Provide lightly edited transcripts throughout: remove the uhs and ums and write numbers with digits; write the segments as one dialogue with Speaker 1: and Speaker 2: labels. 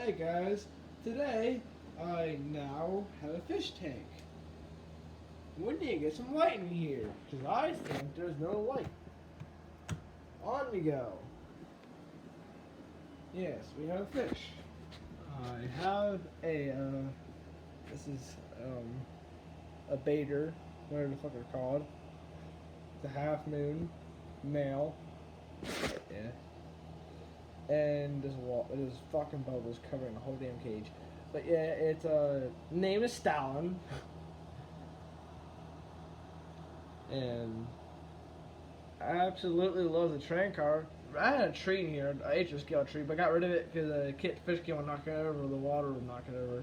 Speaker 1: Hey guys, today I now have a fish tank. We need to get some light in here, because I think there's no light. On we go. Yes, we have a fish. I have this is a baiter, whatever the fuck they're called. It's a half moon, male. Yeah. And there's fucking bubbles covering the whole damn cage. But yeah, its name is Stalin. And I absolutely love the train car. I had a tree in here, an HO scale tree, but I got rid of it because the fish came and knocked it over, the water would knock it over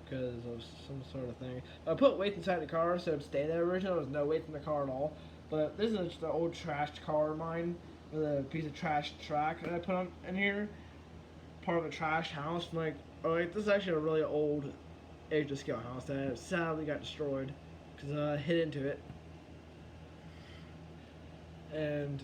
Speaker 1: because of some sort of thing. I put weights inside the car so it'd stay there originally. There was no weights in the car at all. But this is just an old trashed car of mine with a piece of trash track that I put on in here. Part of a trash house. This is actually a really old HO scale house that sadly got destroyed because I hit into it. And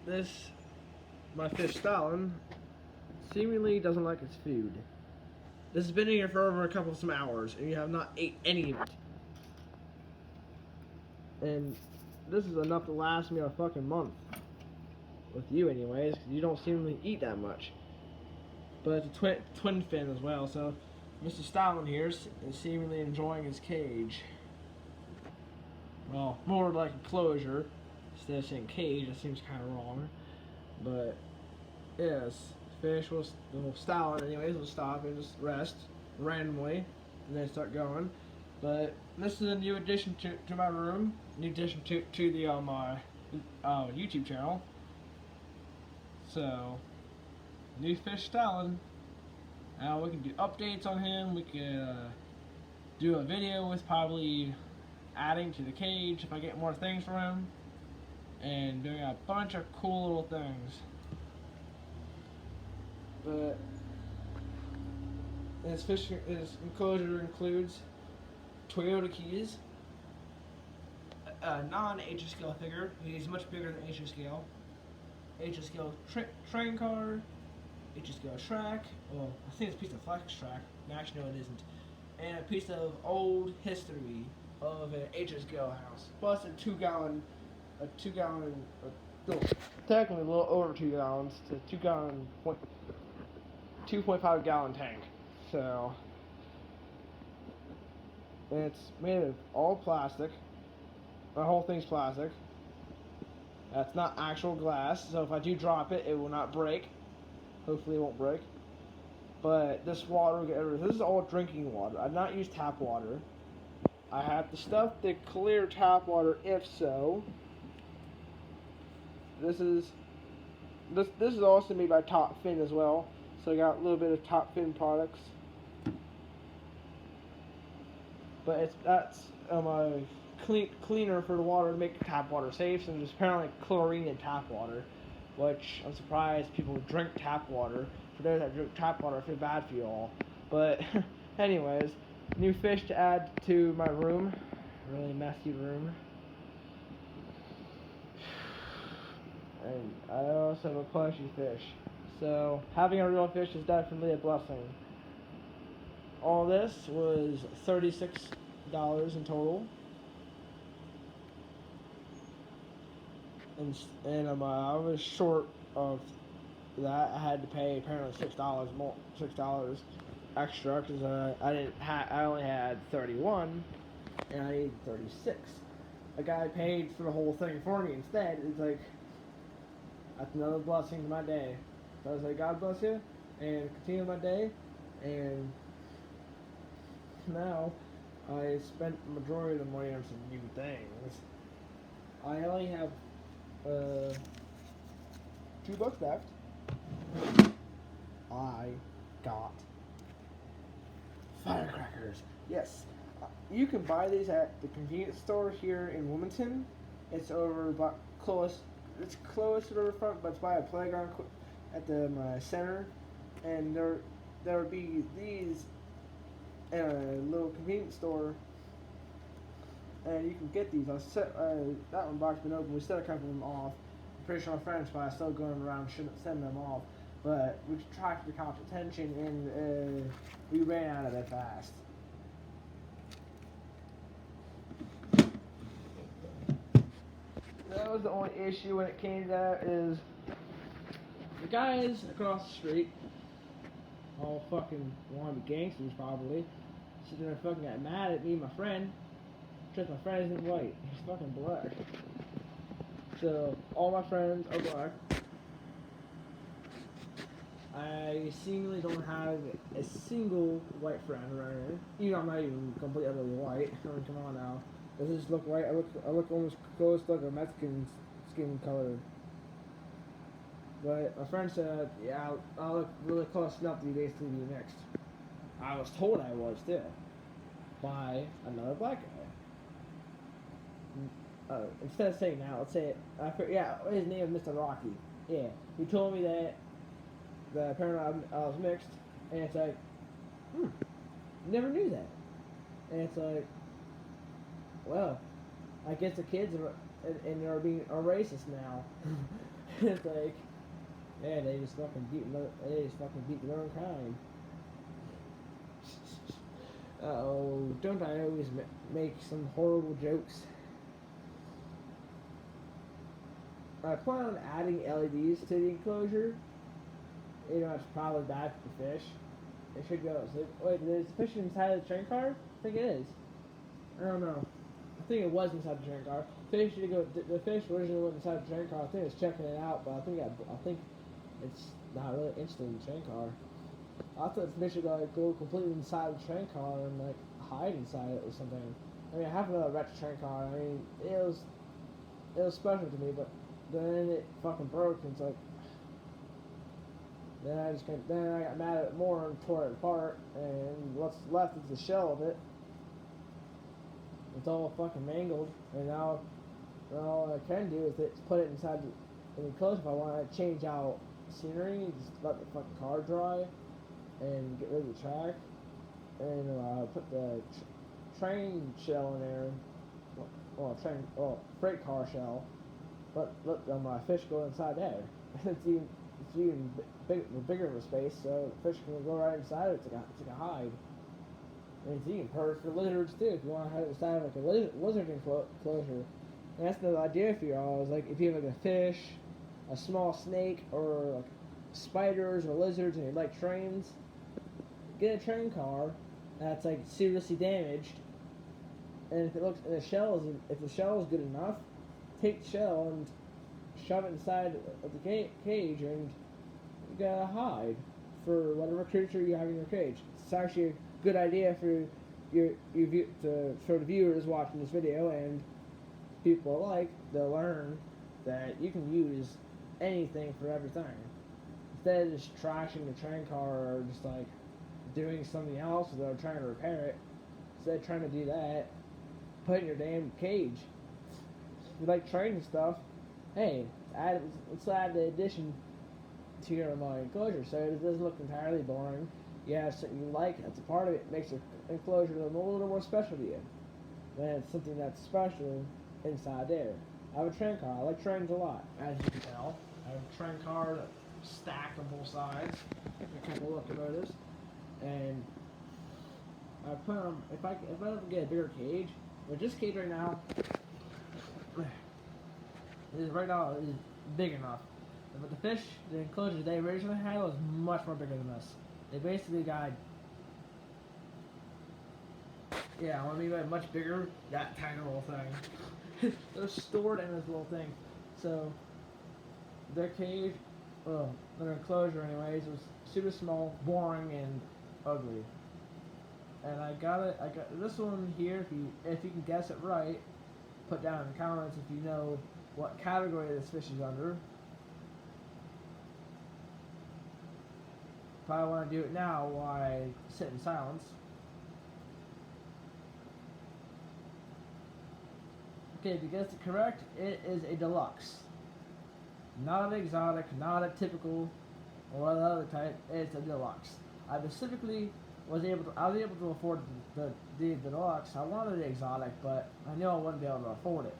Speaker 1: my fish Stalin, seemingly doesn't like its food. This has been in here for over some hours, and you have not ate any of it. And this is enough to last me a fucking month. With you anyways, because you don't seemingly eat that much. But it's a twin fin as well, so Mr. Stalin here is seemingly enjoying his cage. Well, more like a closure. Instead of saying cage, that seems kind of wrong. But, yes, fish will Stalin anyways, will stop and just rest randomly, and then start going. But this is a new addition to my room, new addition to the my YouTube channel. So, new fish Stalin. Now we can do updates on him. We could do a video with probably adding to the cage if I get more things from him, and doing a bunch of cool little things. But his enclosure includes Toyota keys, a non-HO scale figure. He's much bigger than HO scale. HO scale train car, HO scale track. Well, I think it's a piece of flex track. Actually, no, it isn't. And a piece of old history of an HO scale house, plus a two gallon, technically a little over 2 gallons, to 2.5 gallon tank. So, and it's made of all plastic. My whole thing's plastic. That's not actual glass, so if I do drop it, it will not break. Hopefully it won't break. But this water will get everywhere. This is all drinking water. I've not used tap water. I have the stuff to clear tap water if so. This is also made by Top Fin as well. So I got a little bit of Top Fin products. But that's my cleaner for the water to make tap water safe. And there's apparently chlorine in tap water, which I'm surprised people drink tap water. For those that drink tap water, I feel bad for you all. But anyways, new fish to add to my room. Really messy room. And I also have a plushy fish. So having a real fish is definitely a blessing. All this was $36 in total. And I was short of that. I had to pay apparently $6 extra because I only had 31 and I needed 36. A guy paid for the whole thing for me instead. It's like, that's another blessing to my day. So I was like, God bless you, and continue my day. And now I spent the majority of the money on some new things. I only have $2 left. I got firecrackers. Yes, you can buy these at the convenience store here in Wilmington. It's over close. It's close to the riverfront, but it's by a playground at the center. And there would be these in a little convenience store, and you can get these. That one box been open. We set a couple of them off. I'm pretty sure my friends probably still going around sending them off. but we attracted the cops' attention, and we ran out of it fast. That was the only issue when it came to that, is the guys across the street, all fucking wanted to be gangsters probably, so then I fucking got mad at me and my friend, because my friend isn't white, he's fucking black. So all my friends are black. I seemingly don't have a single white friend around here. Even though I'm not even completely utterly white. I mean, come on now. Does this look white? I look almost close to like a Mexican skin color. But my friend said, yeah, I'll look really close enough to basically be mixed. I was told I was too. By another black guy. Instead of saying now, let's say it. Yeah, his name is Mr. Rocky. Yeah, he told me that apparently I was mixed, and it's like, never knew that. And it's like, well, I guess the kids are being racist now. It's like, yeah, they just fucking beat their own kind. Oh, don't I always make some horrible jokes? I plan on adding LEDs to the enclosure. You know, it's probably bad for the fish. It should go. So, wait, is the fish inside of the train car? I think it is. I don't know. I think it was inside the train car. Fish should go. The fish originally was inside the train car. I think it's checking it out, but I think it's not really interested in the train car. I thought the fish should go completely inside the train car and like hide inside it or something. I mean, I have another retro train car. I mean, it was special to me, but then it fucking broke, and it's like. Then I got mad at it more and tore it apart, and what's left is the shell of it. It's all fucking mangled, and now all I can do is put it inside the enclosure. If I want to change out scenery, just let the fucking car dry, and get rid of the track, and put the train shell in there, freight car shell, but let my fish go inside there. It's even bigger of a space, so the fish can go right inside it. It's like a hide. And it's even perfect for lizards too. If you want to have it inside like a lizard enclosure, and that's the idea for y'all. Is like if you have like a fish, a small snake, or like spiders or lizards, and you like trains, get a train car that's like seriously damaged. And if the shell is good enough, take the shell and shove it inside of the cage, and you got a hide for whatever creature you have in your cage. It's actually a good idea for for the viewers watching this video, and people alike. They'll learn that you can use anything for everything. Instead of just trashing the train car or just like doing something else without trying to repair it, instead of trying to do that, put it in your damn cage. If you like trains and stuff, hey, let's add the addition to your enclosure so it doesn't look entirely boring. You have something you like, that's a part of it, makes your enclosure a little more special to you. Then it's something that's special inside there. I have a train car. I like trains a lot, as you can tell. I have a train car that's stacked on both sides. A couple locomotives. And I put them, if I ever get a bigger cage, but this cage right now is big enough. But the fish, the enclosure they originally had was much more bigger than this. They basically got, when we went much bigger, that tiny little thing. They're stored in this little thing. So, their cage, their enclosure anyways, was super small, boring, and ugly. And I got this one here, if you can guess it right, put down in the comments if you know what category this fish is under. Probably want to do it now while I sit in silence. Okay, to guess it correct, it is a deluxe. Not an exotic, not a typical, or other type. It's a deluxe. I specifically was able to afford the deluxe. I wanted the exotic, but I knew I wouldn't be able to afford it.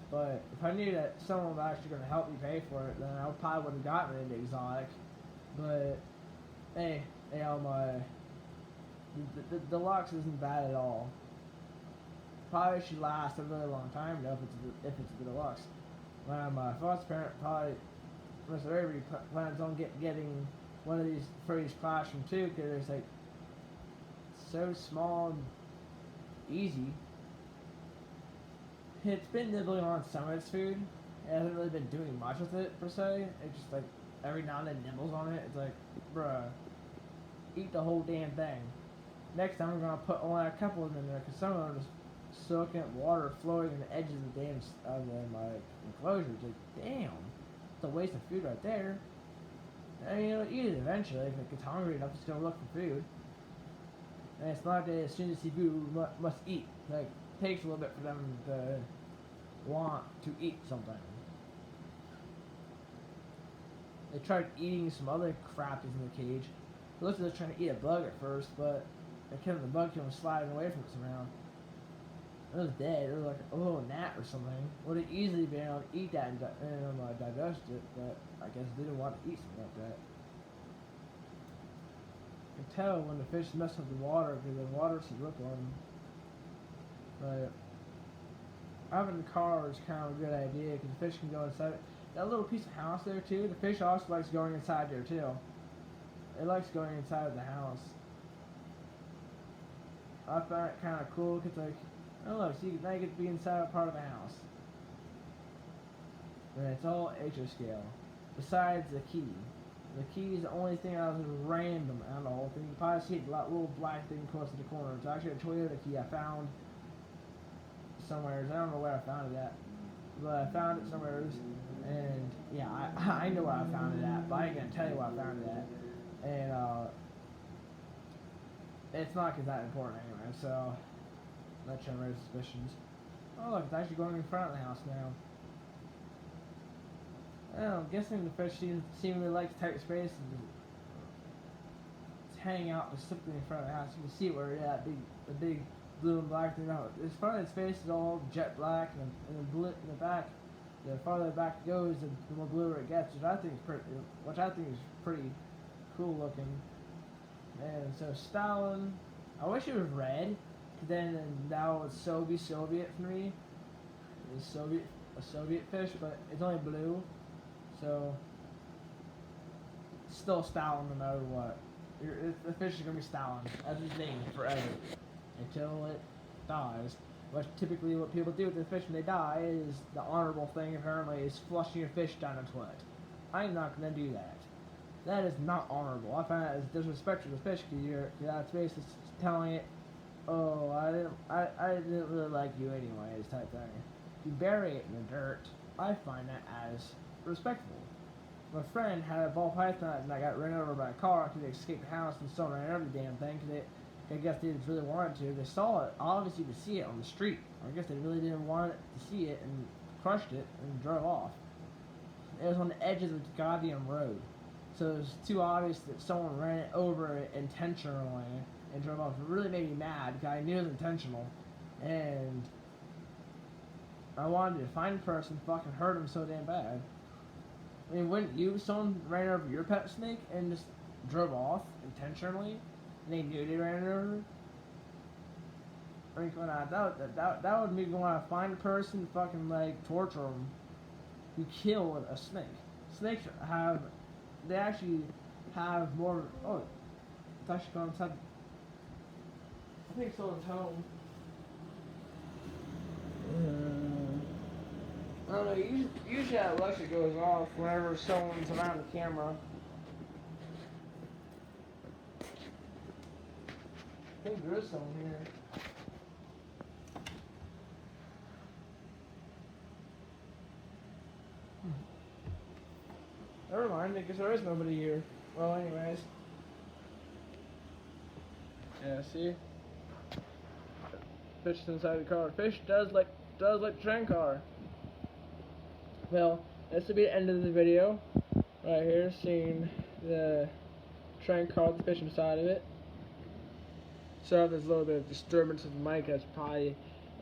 Speaker 1: But if I knew that someone was actually going to help me pay for it, then I probably would have gotten it into exotic. But hey, my the deluxe isn't bad at all. Probably should last a really long time though if it's the deluxe. My foster parent probably most everybody plans on getting one of these for each classroom too, because it's like so small and easy. It's been nibbling on some of its food. It hasn't really been doing much with it per se. It's just like every now and then nibbles on it. It's like, bruh, eat the whole damn thing. Next time I'm gonna put only a couple of them in there, because some of them are just soaking up water flowing in the edges of the damn my enclosure. It's like, damn, it's a waste of food right there. I mean, it'll eat it eventually. If it gets hungry enough, it's gonna look for food. And it's not that as soon as you see food, must eat. Like, it takes a little bit for them to want to eat something. They tried eating some other crap that's in the cage. It looks like they're trying to eat a bug at first, but the bug came sliding away from it somehow. It was dead. It was like a little gnat or something. Would have easily been able to eat that and digest it, but I guess they didn't want to eat something like that. You can tell when the fish mess with the water because the water's rippling. But having the car is kind of a good idea because the fish can go inside it. That little piece of house there too, the fish also likes going inside there too. It likes going inside of the house. I found it kind of cool because like, oh look, so now you get to be inside a part of the house. And it's all HO scale. Besides the key. The key is the only thing that was random out of the whole thing. You probably see a little black thing close to the corner. It's actually a Toyota key I found somewhere. I don't know where I found it at. But I found it somewhere. And yeah, I know where I found it at, but I ain't gonna tell you where I found it at. And it's not that important anyway, so not trying to raise suspicions. Oh look, it's actually going in front of the house now. I'm guessing the fish seemingly likes tight spaces. It's hanging out specifically in front of the house. You can see where it's at, the big blue and black thing. Now, as far as its face is all jet black, and the blue in the back. The farther back it goes, the more bluer it gets, which I think is pretty cool looking. And so Stalin, I wish it was red, then that would so be Soviet for me. It's a Soviet fish, but it's only blue, so still Stalin no matter what. The fish is gonna be Stalin. That's his name forever until it dies. But typically what people do with the fish when they die is the honorable thing apparently is flushing your fish down a toilet. I'm not gonna do that. That is not honorable. I find that as disrespectful to the fish because that's basically telling it, oh, I didn't really like you anyways type thing. If you bury it in the dirt, I find that as respectful. My friend had a ball python and I got run over by a car because they escaped the house and someone ran over the damn thing because I guess they just really wanted to. They saw it, obviously, to see it on the street. I guess they really didn't want it to see it and crushed it and drove off. It was on the edge of the goddamn road. So it was too obvious that someone ran it over it intentionally and drove off. It really made me mad because I knew it was intentional. And I wanted to find the person fucking hurt him so damn bad. I mean, wouldn't you, if someone ran over your pet snake and just drove off intentionally? And they knew they ran it over. I mean, that would make me want to find a person, fucking like torture them, who killed a snake. Snakes they actually have more. Oh, it's actually gone inside. I think it's on its home. I don't know. Usually that Alexa goes off whenever someone's around the camera. I think there is someone here. Never mind, I guess there is nobody here. Well, anyways. Yeah, see? Fish is inside the car. Fish does like the train car. Well, this will be the end of the video. Right here, seeing the train car with the fish inside of it. So there's a little bit of disturbance of the mic. That's probably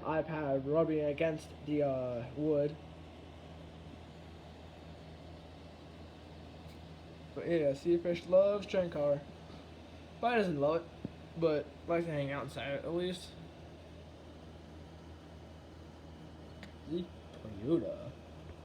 Speaker 1: iPad rubbing against the wood. But yeah, sea fish loves train car. Probably doesn't love it, but likes to hang out inside it at least. The Toyota.